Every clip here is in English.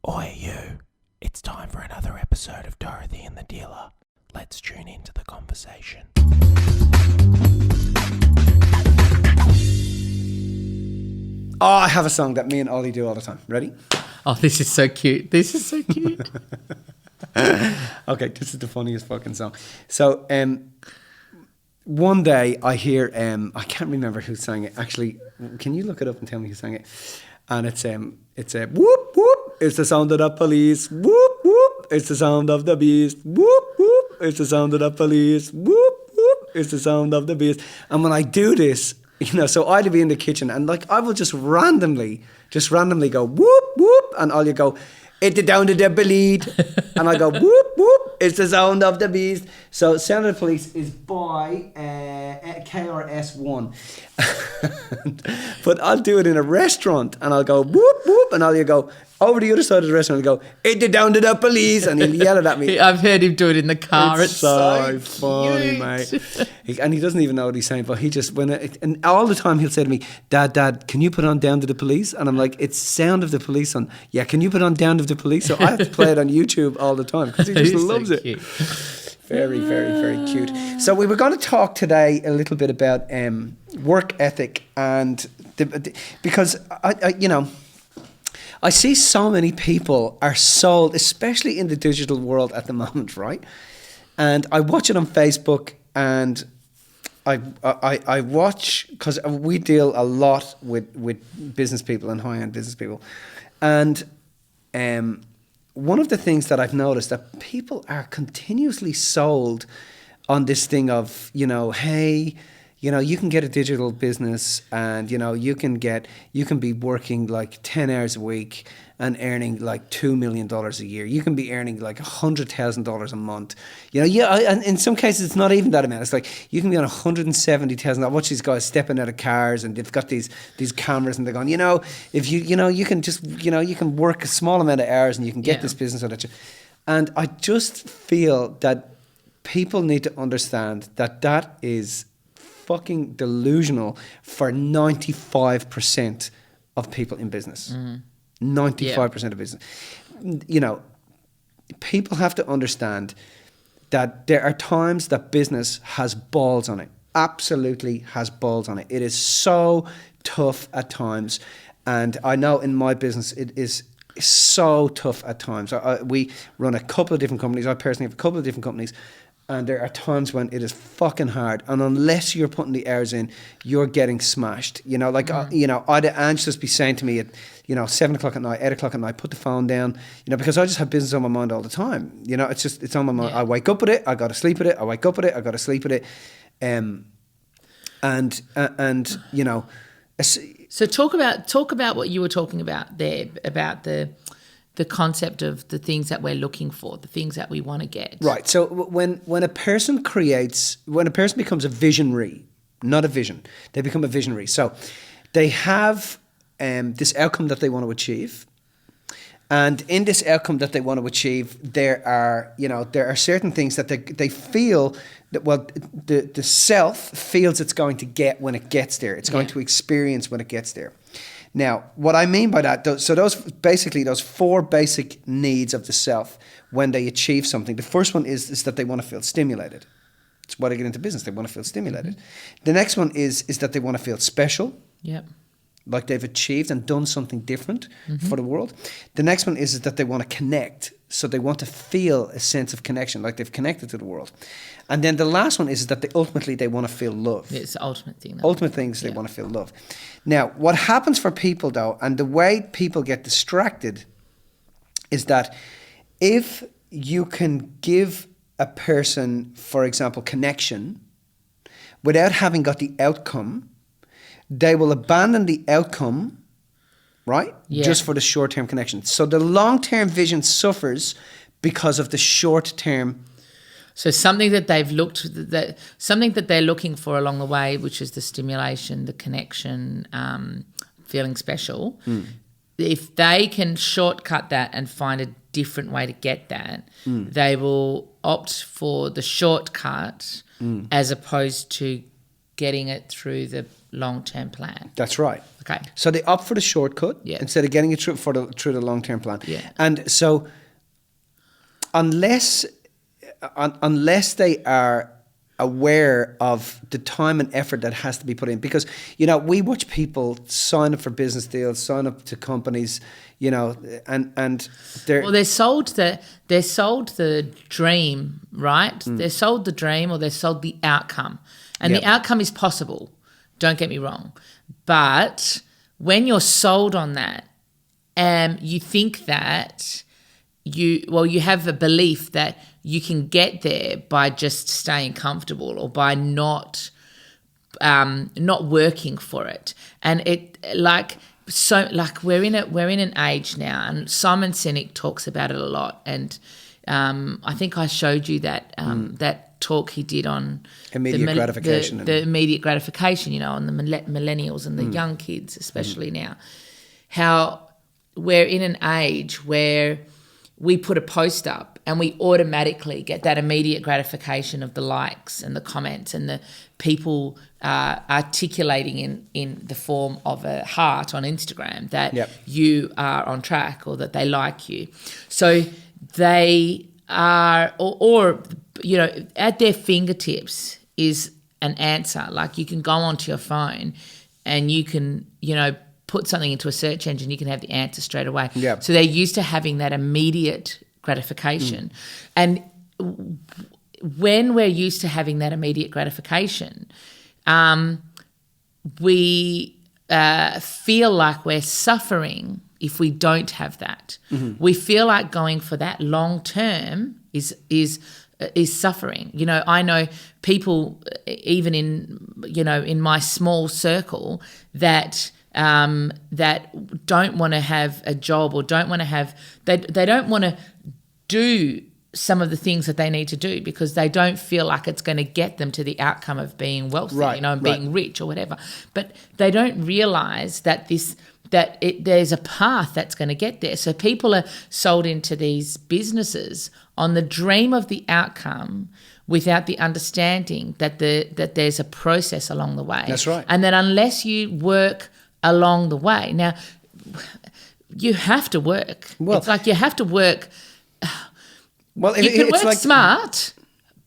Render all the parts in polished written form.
Oi, you. It's time for another episode of Dorothy and the Dealer. Let's tune into the conversation. Oh, I have a song that me and Ollie do all the time. Ready? Oh, this is so cute. This is so cute. Okay, this is the funniest fucking song. So, one day I hear, I can't remember who sang it. Actually, can you look it up and tell me who sang it? And it's a whoop whoop. It's the sound of the police. Whoop whoop. It's the sound of the beast. Whoop whoop. It's the sound of the police. Whoop whoop. It's the sound of the beast. And when I do this, so I'd be in the kitchen and like I will just randomly go whoop whoop, and all you go, it's the down to the bleed, and I go whoop whoop, it's the sound of the beast. So Sound of the Police is by KRS-One. But I'll do it in a restaurant and I'll go whoop whoop, and all you go over the other side of the restaurant and go, it's the down to the police, and he'll yell it at me. I've heard him do it in the car. It's so funny, cute. Mate. And he doesn't even know what he's saying, but he just, and all the time he'll say to me, Dad, can you put on Down to the Police? And I'm like, it's Sound of the Police on. Yeah, can you put on Down to the Police? So I have to play it on YouTube all the time because he just loves it. Cute. Very, very, very cute. So we were going to talk today a little bit about work ethic, and because I see so many people are sold, especially in the digital world at the moment, right? And I watch it on Facebook, and I watch, because we deal a lot with business people and high-end business people, and one of the things that I've noticed that people are continuously sold on this thing of, hey, you can get a digital business, and you can be working like 10 hours a week and earning like $2 million a year. You can be earning like $100,000 a month. And in some cases it's not even that amount. It's like you can be on $170,000. I watch these guys stepping out of cars, and they've got these cameras, and they're going, if you can just, you can work a small amount of hours and you can get this business on it. And I just feel that people need to understand that is fucking delusional for 95% of people in business. 95% of business. People have to understand that there are times that business has balls on it. Absolutely has balls on it. It is so tough at times. And I know in my business it is so tough at times. We run a couple of different companies. I personally have a couple of different companies. And there are times when it is fucking hard. And unless you're putting the hours in, you're getting smashed. I'd Ange just be saying to me at, 7 o'clock at night, 8 o'clock at night, put the phone down, because I just have business on my mind all the time. It's on my mind. I wake up with it, I got to sleep with it. I wake up with it, I got to sleep with it. So talk about what you were talking about there, about the concept of the things that we're looking for, the things that we want to get. Right. So when a person becomes a visionary, not a vision, they become a visionary. So they have this outcome that they want to achieve. And in this outcome that they want to achieve, there are certain things that they feel that, the self feels it's going to get when it gets there. It's going to experience when it gets there. Now, what I mean by that, those four basic needs of the self when they achieve something. The first one is that they want to feel stimulated. It's why they get into business. They want to feel stimulated. Mm-hmm. The next one is that they want to feel special. Yep. Like they've achieved and done something different for the world. The next one is that they want to connect. So they want to feel a sense of connection, like they've connected to the world. And then the last one is that they want to feel love. It's the ultimate thing. Ultimate things, they want to feel love. Now, what happens for people though, and the way people get distracted, is that if you can give a person, for example, connection, without having got the outcome, they will abandon the outcome, right? Yeah. Just for the short-term connection. So the long-term vision suffers because of the short-term. So something that something that they're looking for along the way, which is the stimulation, the connection, feeling special. If they can shortcut that and find a different way to get that, they will opt for the shortcut as opposed to getting it through the long-term plan. That's right. Okay. So they opt for the shortcut instead of getting it through the long-term plan. Yeah. And so unless they are aware of the time and effort that has to be put in, because we watch people sign up for business deals, sign up to companies, and they're sold the dream, right? They're sold the dream, or they're sold the outcome, and the outcome is possible. Don't get me wrong, but when you're sold on that, you think that you have a belief that you can get there by just staying comfortable or by not working for it. And we're in an age now, and Simon Sinek talks about it a lot. And I think I showed you that that talk he did on immediate gratification. The immediate gratification, on the millennials and the young kids, especially now. How we're in an age where we put a post up and we automatically get that immediate gratification of the likes and the comments and the people articulating in the form of a heart on Instagram that you are on track or that they like you. So they are, or at their fingertips is an answer. Like, you can go onto your phone and you can, put something into a search engine, you can have the answer straight away. Yep. So they're used to having that immediate gratification. And when we're used to having that immediate gratification, we feel like we're suffering if we don't have that. We feel like going for that long term is suffering. I know people, even in my small circle, that don't want to have a job or don't want to have they don't want to do some of the things that they need to do because they don't feel like it's going to get them to the outcome of being wealthy, and being rich or whatever. But they don't realise that there's a path that's going to get there. So people are sold into these businesses on the dream of the outcome without the understanding that there's a process along the way. That's right. And that unless you work along the way. Now, you have to work. Well, it's like you have to work. Well, you can work smart,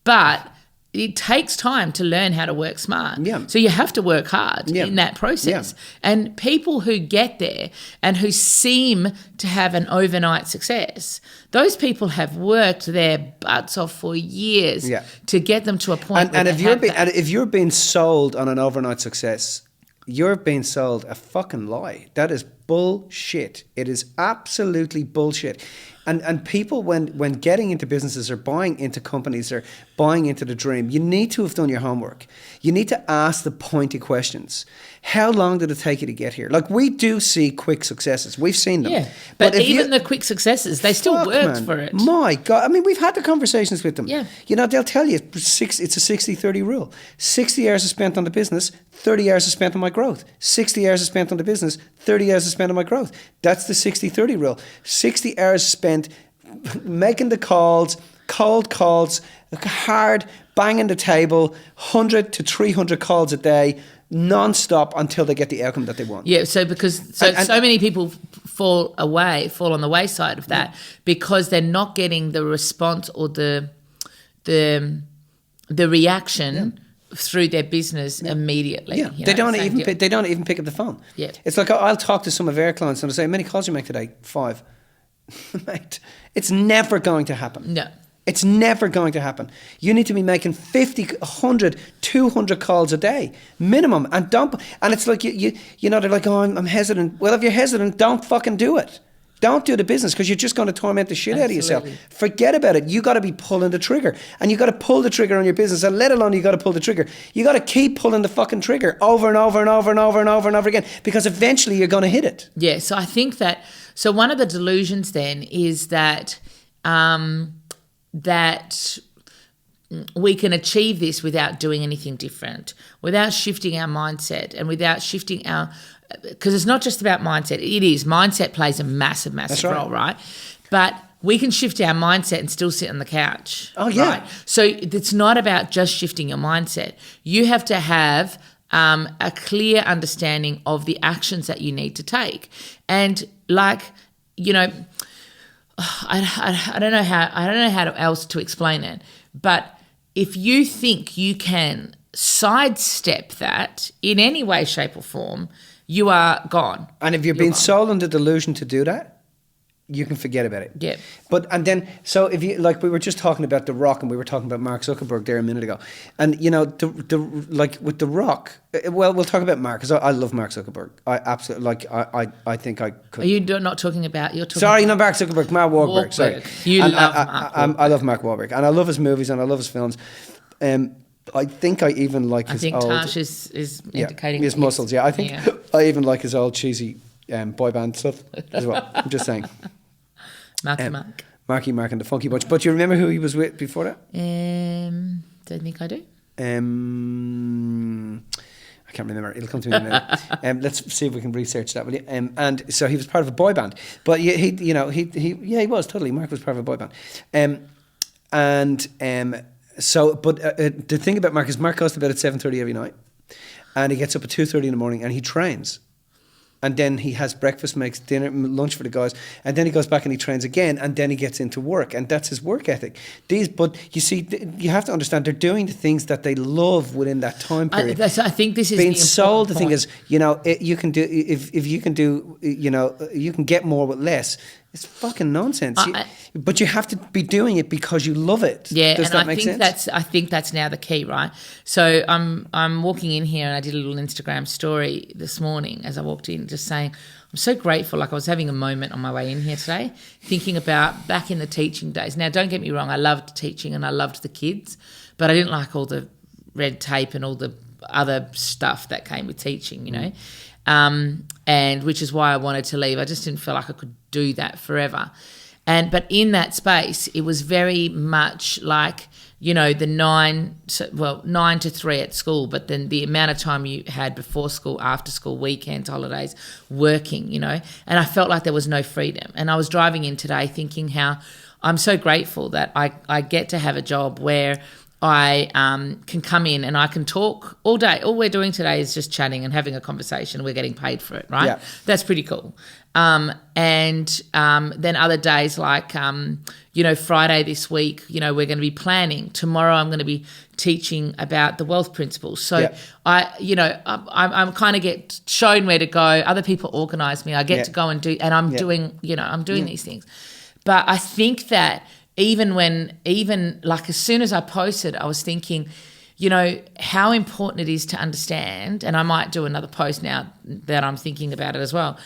but it takes time to learn how to work smart. Yeah. So you have to work hard in that process. Yeah. And people who get there and who seem to have an overnight success, those people have worked their butts off for years to get them to a point where if you're being sold on an overnight success, you're being sold a fucking lie. That is bullshit. It is absolutely bullshit. And people, when getting into businesses or buying into companies or buying into the dream, you need to have done your homework. You need to ask the pointy questions. How long did it take you to get here? Like, we do see quick successes. We've seen them. Yeah, but even the quick successes, they still worked for it. My God. I mean, we've had the conversations with them. Yeah. They'll tell you it's a 60-30 rule. 60 hours is spent on the business, 30 hours is spent on my growth. 60 hours is spent on the business, 30 hours is spent on my growth. That's the 60-30 rule. 60 hours spent making the calls, cold calls, hard, banging the table, 100 to 300 calls a day, non-stop until they get the outcome that they want. Yeah, so many people fall on the wayside of that because they're not getting the response or the reaction through their business immediately. Yeah, they don't even pick up the phone. Yeah, it's like I'll talk to some of our clients and I'll say, "How many calls you make today?" 5. Mate, it's never going to happen. No. It's never going to happen. You need to be making 50, 100, 200 calls a day minimum, and it's like they're like, "Oh, I'm hesitant." Well, if you're hesitant, don't fucking do it. Don't do the business because you're just going to torment the shit out of yourself. Forget about it. You got to be pulling the trigger, and you got to pull the trigger on your business. And let alone you got to pull the trigger. You got to keep pulling the fucking trigger over and over and over and over and over and over again because eventually you're going to hit it. Yeah. So I think that. So one of the delusions then is that that we can achieve this without doing anything different, without shifting our mindset, and without shifting our. Because it's not just about mindset. It is. Mindset plays a massive role, right? But we can shift our mindset and still sit on the couch. Oh, yeah. Right? So it's not about just shifting your mindset. You have to have a clear understanding of the actions that you need to take. And like, you know, I don't know how else to explain it, but if you think you can sidestep that in any way, shape or form, you are gone. And if you're being sold on the delusion to do that, you can forget about it. Yeah. So if you, like, we were just talking about The Rock and we were talking about Mark Zuckerberg there a minute ago. And, you know, like with The Rock, well, we'll talk about Mark, because I love Mark Zuckerberg. I absolutely, like, I think I could. Are you not talking about, you're talking Sorry, about not Mark Zuckerberg, Mark Wahlberg. Sorry. You love Mark Wahlberg. I love Mark Wahlberg. And I love his movies and I love his films. I think I even like his old... I think Tash is indicating... his muscles, yeah. I think I even like his old cheesy boy band stuff as well. I'm just saying. Marky Mark and the Funky Bunch. But you remember who he was with before that? Don't think I do. I can't remember. It'll come to me in a minute. Let's see if we can research that, will you? And so he was part of a boy band. But he was totally. Mark was part of a boy band. So, but the thing about Mark is Mark goes to bed at 7:30 every night, and he gets up at 2:30 in the morning, and he trains. And then he has breakfast, makes dinner, lunch for the guys, and then he goes back and he trains again, and then he gets into work, and that's his work ethic. But you see, you have to understand they're doing the things that they love within that time period. I think this is being the sold. The point. thing is, you know, you can do if you can do, you know, you can get more with less. It's fucking nonsense. But you have to be doing it because you love it. Yeah, Does and that make sense? I think that's now the key, right? So I'm walking in here and I did a little Instagram story this morning as I walked in, just saying I'm so grateful. Like I was having a moment on my way in here today, thinking about back in the teaching days. Now, don't get me wrong, I loved teaching and I loved the kids, but I didn't like all the red tape and all the other stuff that came with teaching, you know. And which is why I wanted to leave. I just didn't feel like I could do that forever. But in that space, it was very much like, you know, the 9 to 3 at school, but then the amount of time you had before school, after school, weekends, holidays, working, you know, and I felt like there was no freedom. And I was driving in today thinking how I'm so grateful that I get to have a job where I can come in and I can talk all day. All we're doing today is just chatting and having a conversation. We're getting paid for it, right? Yeah. That's pretty cool. And then other days like, you know, Friday this week, you know, we're going to be planning. Tomorrow I'm going to be teaching about the wealth principles. So I'm kind of get shown where to go. Other people organise me. I get to go and do, and I'm doing, you know, I'm doing these things. But I think that even like as soon as I posted, I was thinking, you know, how important it is to understand, and I might do another post now that I'm thinking about it as well,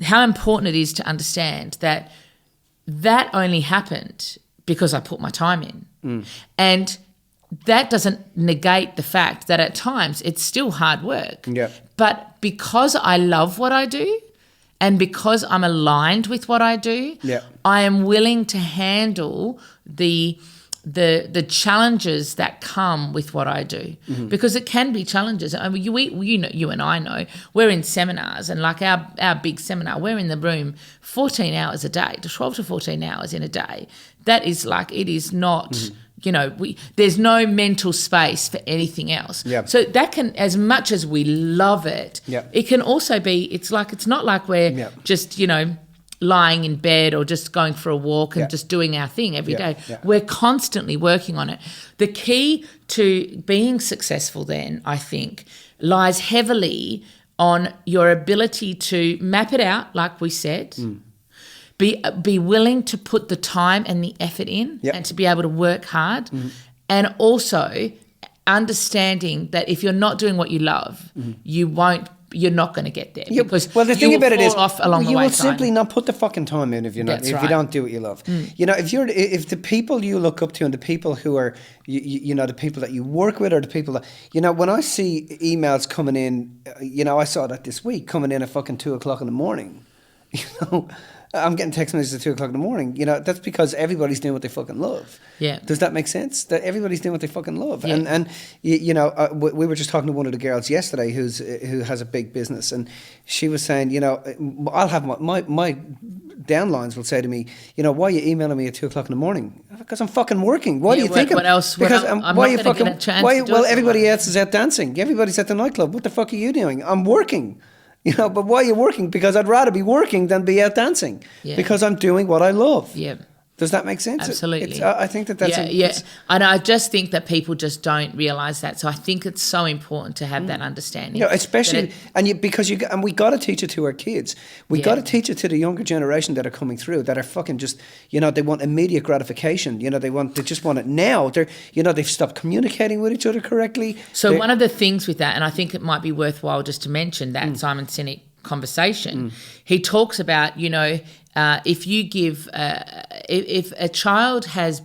how important it is to understand that only happened because I put my time in. And that doesn't negate the fact that at times it's still hard work. Yeah. But because I love what I do, and because I'm aligned with what I do, I am willing to handle the challenges that come with what I do, because it can be challenges. I mean, you and I know we're in seminars, and like our big seminar, we're in the room 14 hours a day, 12 to 14 hours in a day. That is like, it is not. You know, there's no mental space for anything else. Yeah. So that can, as much as we love it, it can also be, it's not like we're just, you know, lying in bed or just going for a walk and just doing our thing every day. Yeah. We're constantly working on it. The key to being successful then, I think, lies heavily on your ability to map it out, like we said, be willing to put the time and the effort in and to be able to work hard, and also understanding that if you're not doing what you love, you're not going to get there, because the thing about it is you will simply not put the fucking time in if you're not, you don't do what you love. You know, if the people you look up to and the people who are you know, the people that you work with, or the people that, you know, when I see emails coming in, you know, I saw that this week coming in at fucking 2:00 in the morning, you know. I'm getting text messages at 2 o'clock in the morning. You know, that's because everybody's doing what they fucking love. Yeah. Does that make sense? That everybody's doing what they fucking love. Yeah. And you know, we were just talking to one of the girls yesterday who has a big business, and she was saying, you know, I'll have my downlines will say to me, you know, why are you emailing me at 2 o'clock in the morning? Because I'm fucking working. Why do you think? What else? Because I'm why not you gonna fucking? get a chance Why? to do Well, it everybody else is out dancing. Everybody's at the nightclub. What the fuck are you doing? I'm working. You know, but why are you working? Because I'd rather be working than be out dancing. Yeah. Because I'm doing what I love. Yeah. Does that make sense? Absolutely. I think that's and I just think that people just don't realise that. So I think it's so important to have that understanding. Yeah, especially and we got to teach it to our kids. We got to teach it to the younger generation that are coming through, that are fucking just, you know, they want immediate gratification. You know, they just want it now. They've stopped communicating with each other correctly. So one of the things with that, and I think it might be worthwhile just to mention that Simon Sinek conversation, he talks about, you know, if you give, if a child has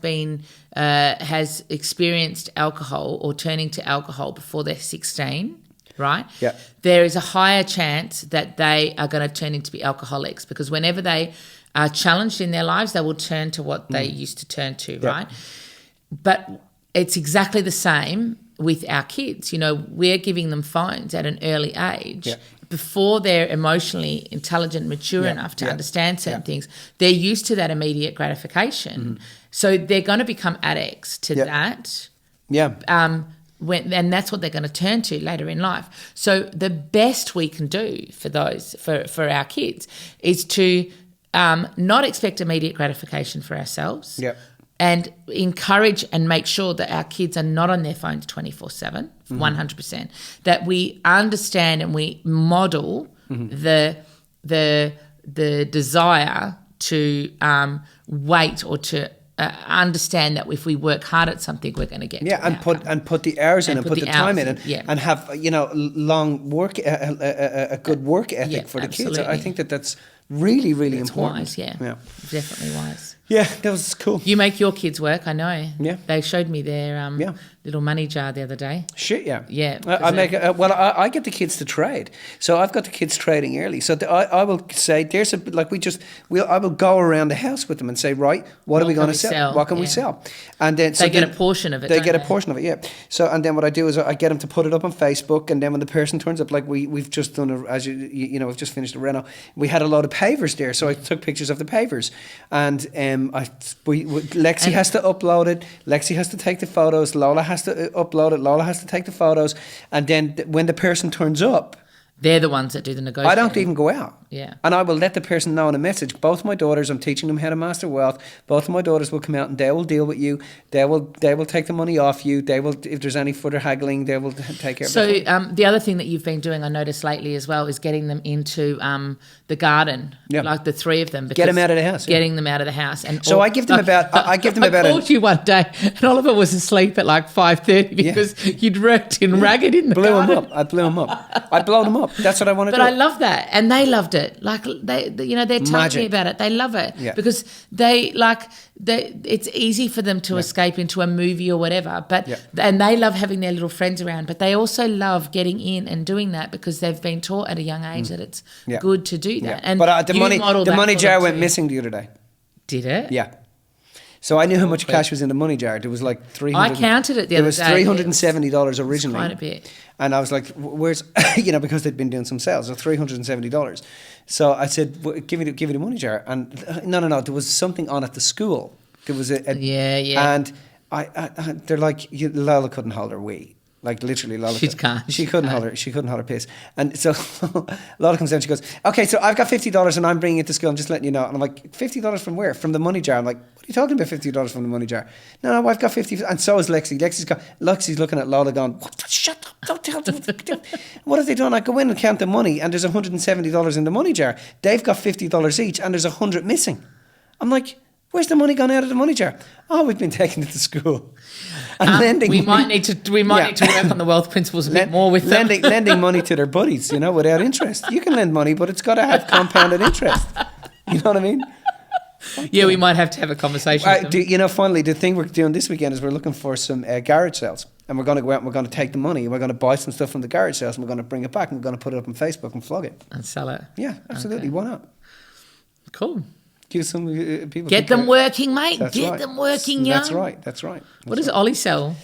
experienced alcohol or turning to alcohol before they're 16, right? Yeah. There is a higher chance that they are going to turn into be alcoholics, because whenever they are challenged in their lives, they will turn to what they used to turn to, right? But it's exactly the same with our kids. You know, we're giving them phones at an early age. Before they're emotionally intelligent, mature enough to understand certain things, they're used to that immediate gratification. So they're going to become addicts to that. Yeah. And that's what they're going to turn to later in life. So the best we can do for those, for our kids, is to not expect immediate gratification for ourselves. Yeah. And encourage and make sure that our kids are not on their phones 24/7, 100%. That we understand and we model the desire to wait or to understand that if we work hard at something, we're going to get put the hours in and put the time in and have, you know, long work, a good work ethic for the kids. I think that's really, really important. Wise, definitely wise. Yeah, that was cool. You make your kids work, I know. Yeah. They showed me their little money jar the other day. Shit, yeah. Yeah. I get the kids to trade. So I've got the kids trading early. So I will say, I will go around the house with them and say, right, what are we going to sell? What can we sell? And then they get a portion of it. They get a portion of it, yeah. So, and then what I do is I get them to put it up on Facebook, and then when the person turns up, like we've just done, we've just finished a reno. We had a lot of pavers there, so I took pictures of the pavers. And Lexi has to upload it. Lexi has to take the photos. Lola has to upload it. Lola has to take the photos. And then when the person turns up, they're the ones that do the negotiating. I don't even go out. Yeah. And I will let the person know in a message. Both my daughters, I'm teaching them how to master wealth. Both of my daughters will come out and they will deal with you. They will take the money off you. They will, if there's any further haggling, they will take care of it. So the other thing that you've been doing, I noticed lately as well, is getting them into the garden. Yeah. Like the three of them. Get them out of the house. Getting them out of the house. And so I give them I called you one day and Oliver was asleep at like 5:30 because you'd wrecked in ragged in the garden. I blew him up. I blow them up. That's what I want to do. But I love that. And they loved it. Like they're telling me about it. They love it because it's easy for them to escape into a movie or whatever. And they love having their little friends around. But they also love getting in and doing that because they've been taught at a young age that it's good to do that. And but the money jar went missing the other day. Did it? Yeah. So I knew how much cash was in the money jar. There was like $300. I counted it the other day. There was $370 originally. Quite a bit. And I was like, "Where's?" Because they'd been doing some sales, so $370. So I said, "Give me the money jar." And no, there was something on at the school. There was a And they're like, Lola couldn't hold her wee. Like literally, Lola. She couldn't hold her piss. And so Lola comes down. She goes, "Okay, so I've got $50 and I'm bringing it to school. I'm just letting you know." And I'm like, $50 from where? From the money jar. I'm like, "What are you talking about? $50 from the money jar?" No, I've got 50. And so is Lexi. Lexi's looking at Lola, going, "What? Shut up! Don't tell them." What have they done? I go in and count the money, and there's $170 in the money jar. They've got $50 each, and there's $100 missing. I'm like, "Where's the money gone out of the money jar?" "Oh, we've been taking it to school." And lending. We might need to work on the wealth principles a bit more with them. Lending money to their buddies, without interest. You can lend money, but it's got to have compounded interest. You know what I mean? Yeah, we might have to have a conversation with them. Finally, the thing we're doing this weekend is we're looking for some garage sales. And we're going to go out and we're going to take the money and we're going to buy some stuff from the garage sales and we're going to bring it back and we're going to put it up on Facebook and flog it. And sell it. Yeah, absolutely. Okay. Why not? Cool. give some people. Get them working, mate. That's Get right. them working, yeah. That's right. That's right. What does Ollie sell?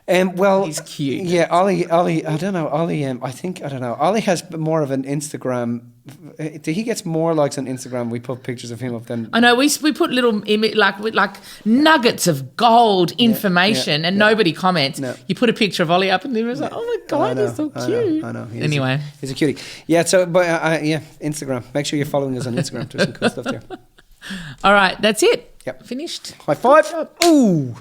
Well, He's cute. Yeah, Ollie. I don't know. Ollie. I don't know. Ollie has more of an Instagram. He gets more likes on Instagram. We put pictures of him up than. I know we put little like nuggets of gold information, and nobody comments. No. You put a picture of Ollie up, and everyone's like, "Oh my god, he's so cute." I know. Anyway, he's a cutie. Yeah. So, but Instagram. Make sure you're following us on Instagram. There's some cool stuff there. all right, that's it. Yep. Finished. High five. Ooh.